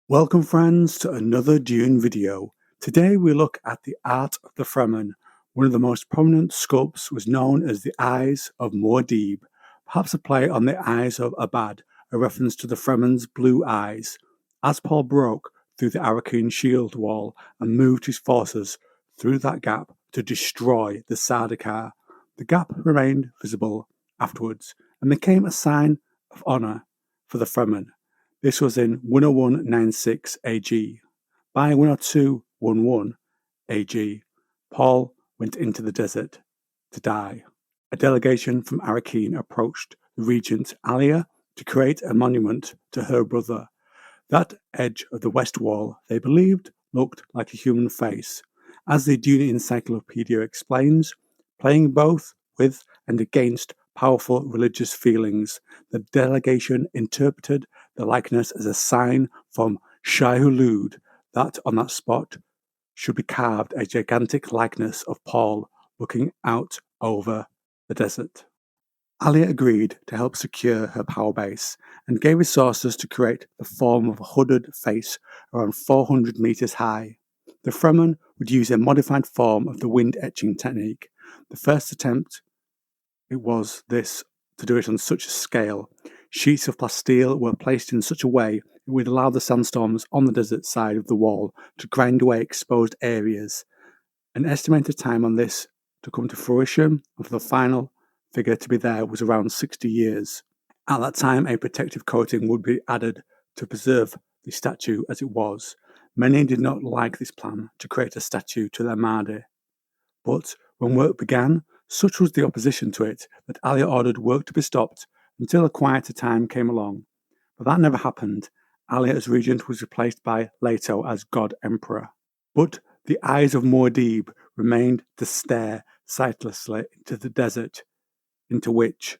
Welcome friends to another Dune video. Today we look at the art of the Fremen. One of the most prominent sculpts was known as the Eyes of Muad'dib, perhaps a play on the Eyes of Abad, a reference to the Fremen's blue eyes. As Paul broke through the Arakan shield wall and moved his forces through that gap to destroy the Sardaukar, the gap remained visible afterwards and became a sign of honour for the Fremen. This was in 10196 AG. By 10211 AG, Paul went into the desert to die. A delegation from Arakan approached the regent Alia to create a monument to her brother. That edge of the west wall, they believed, looked like a human face. As the Dune Encyclopedia explains, playing both with and against powerful religious feelings, the delegation interpreted the likeness as a sign from Shai-Hulud that on that spot should be carved a gigantic likeness of Paul looking out over the desert. Alia agreed to help secure her power base and gave resources to create the form of a hooded face around 400 meters high. The Fremen would use a modified form of the wind etching technique. The first attempt it was this to do it on such a scale. Sheets of plasteel were placed in such a way it would allow the sandstorms on the desert side of the wall to grind away exposed areas. An estimated time on this to come to fruition and for the final figure to be there was around 60 years. At that time, a protective coating would be added to preserve the statue as it was. Many did not like this plan to create a statue to their Mahdi. But when work began, such was the opposition to it that Alia ordered work to be stopped until a quieter time came along. But that never happened. Alia as regent was replaced by Leto as god emperor. But the Eyes of Muad'dib remained to stare sightlessly into the desert into which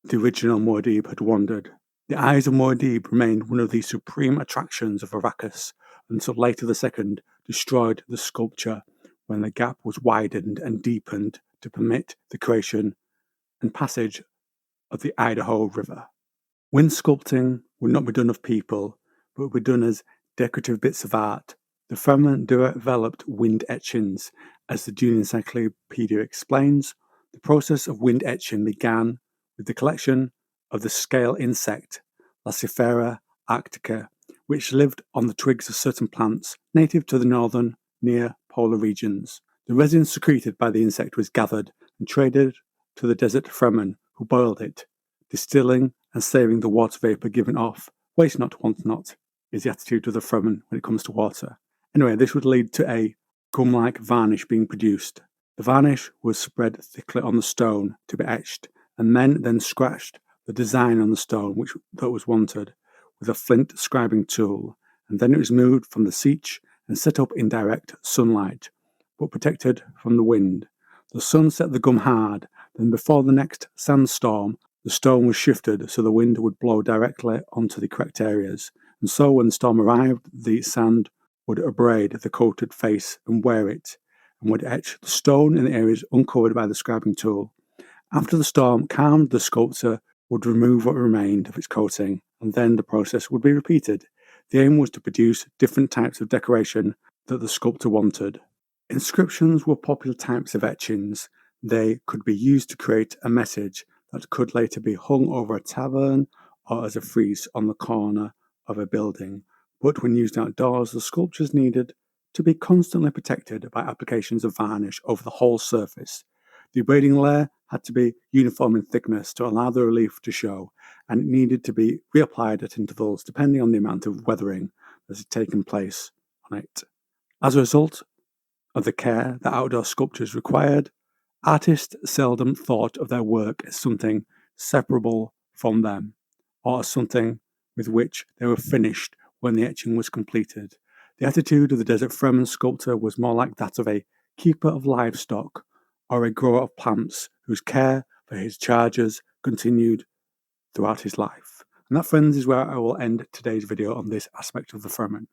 the original Muad'dib had wandered. The Eyes of Muad'dib remained one of the supreme attractions of Arrakis until Leto II destroyed the sculpture when the gap was widened and deepened to permit the creation and passage of the Idaho River. Wind sculpting would not be done of people, but would be done as decorative bits of art. The Fremen developed wind etchings. As the Dune Encyclopedia explains, the process of wind etching began with the collection of the scale insect, Lacifera arctica, which lived on the twigs of certain plants native to the northern near polar regions. The resin secreted by the insect was gathered and traded to the desert Fremen, who boiled it, distilling and saving the water vapor given off. Waste not, want not, is the attitude of the Fremen when it comes to water. Anyway, this would lead to a gum-like varnish being produced. The varnish was spread thickly on the stone to be etched, and men then scratched the design on the stone that was wanted with a flint scribing tool, and then it was moved from the siege and set up in direct sunlight, but protected from the wind. The sun set the gum hard, then before the next sandstorm, the stone was shifted so the wind would blow directly onto the correct areas, and so when the storm arrived, the sand would abrade the coated face and wear it, and would etch the stone in the areas uncovered by the scribing tool. After the storm calmed, the sculptor would remove what remained of its coating, and then the process would be repeated. The aim was to produce different types of decoration that the sculptor wanted. Inscriptions were popular types of etchings. They could be used to create a message that could later be hung over a tavern or as a frieze on the corner of a building. But when used outdoors, the sculptures needed to be constantly protected by applications of varnish over the whole surface. The abrading layer had to be uniform in thickness to allow the relief to show, and it needed to be reapplied at intervals depending on the amount of weathering that had taken place on it. As a result of the care that outdoor sculptures required, artists seldom thought of their work as something separable from them, or as something with which they were finished when the etching was completed. The attitude of the desert Fremen sculptor was more like that of a keeper of livestock or a grower of plants whose care for his charges continued throughout his life. And that, friends, is where I will end today's video on this aspect of the Fremen.